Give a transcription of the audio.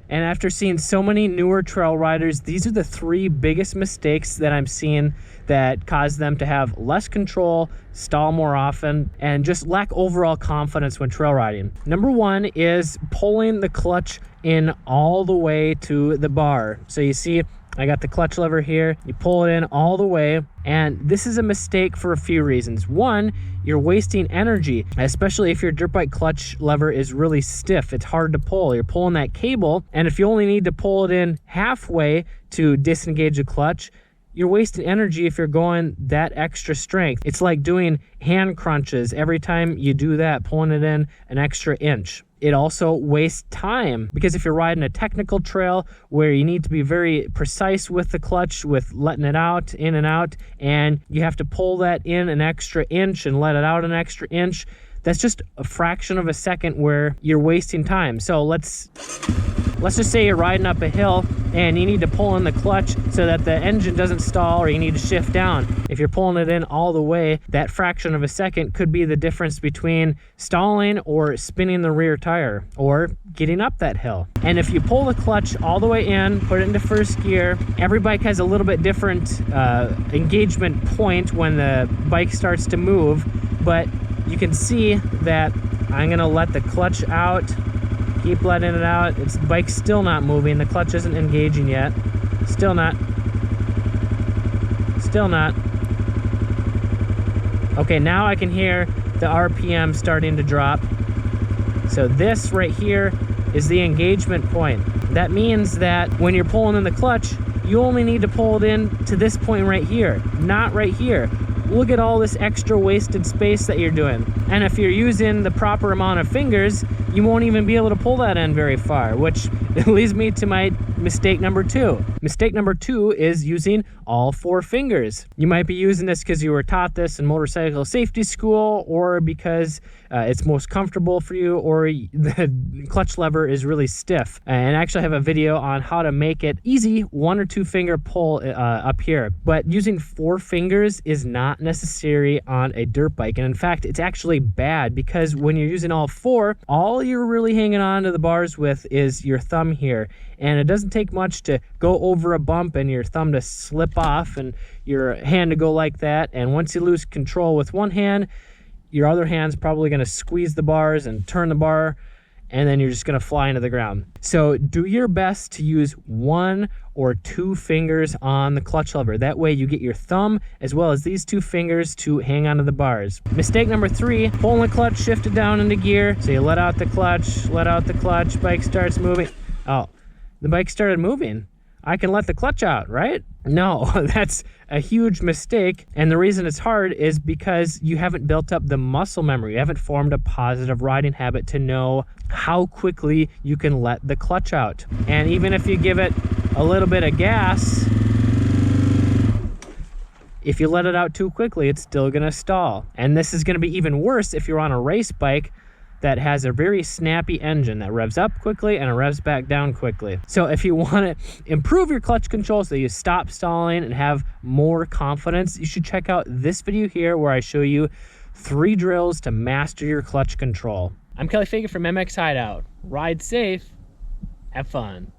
And after seeing so many newer trail riders, these are the 3 biggest mistakes that I'm seeing that cause them to have less control, stall more often, and just lack overall confidence when trail riding. Number 1 is pulling the clutch in all the way to the bar. So you see, I got the clutch lever here. You pull it in all the way, and this is a mistake for a few reasons. 1, you're wasting energy, especially if your dirt bike clutch lever is really stiff. It's hard to pull. You're pulling that cable, and if you only need to pull it in halfway to disengage the clutch, you're wasting energy if you're going that extra strength. It's like doing hand crunches every time you do that, pulling it in an extra inch. It also wastes time, because if you're riding a technical trail where you need to be very precise with the clutch, with letting it out, in and out, and you have to pull that in an extra inch and let it out an extra inch, that's just a fraction of a second where you're wasting time. So let's just say you're riding up a hill and you need to pull in the clutch so that the engine doesn't stall, or you need to shift down. If you're pulling it in all the way, that fraction of a second could be the difference between stalling or spinning the rear tire or getting up that hill. And if you pull the clutch all the way in, put it into first gear, every bike has a little bit different engagement point when the bike starts to move, but you can see that I'm gonna let the clutch out. Keep letting it out. It's bike's still not moving. The clutch isn't engaging yet. Still not. Still not. Okay, now I can hear the RPM starting to drop. So this right here is the engagement point. That means that when you're pulling in the clutch, you only need to pull it in to this point right here, not right here. Look at all this extra wasted space that you're doing. And if you're using the proper amount of fingers, you won't even be able to pull that in very far, which leads me to my mistake number 2. Mistake number 2 is using all 4 fingers. You might be using this because you were taught this in motorcycle safety school, or because it's most comfortable for you, or the clutch lever is really stiff. And I actually have a video on how to make it easy 1 or 2 finger pull up here. But using 4 fingers is not necessary on a dirt bike. And in fact, it's actually bad, because when you're using all 4, all you're really hanging on to the bars with is your thumb here. And it doesn't take much to go over a bump and your thumb to slip off and your hand to go like that. And once you lose control with one hand, your other hand's probably going to squeeze the bars and turn the bar, and then you're just going to fly into the ground. So do your best to use 1 or 2 fingers on the clutch lever. That way you get your thumb as well as these 2 fingers to hang onto the bars. Mistake number 3, pulling the clutch, shift it down into gear. So you let out the clutch, bike starts moving. Oh, the bike started moving. I can let the clutch out, right? No, that's a huge mistake. And the reason it's hard is because you haven't built up the muscle memory. You haven't formed a positive riding habit to know how quickly you can let the clutch out. And even if you give it a little bit of gas, if you let it out too quickly, it's still gonna stall. And this is gonna be even worse if you're on a race bike that has a very snappy engine that revs up quickly and it revs back down quickly. So if you want to improve your clutch control so you stop stalling and have more confidence, you should check out this video here where I show you 3 drills to master your clutch control. I'm Kelly Fagan from MX Hideout. Ride safe, have fun.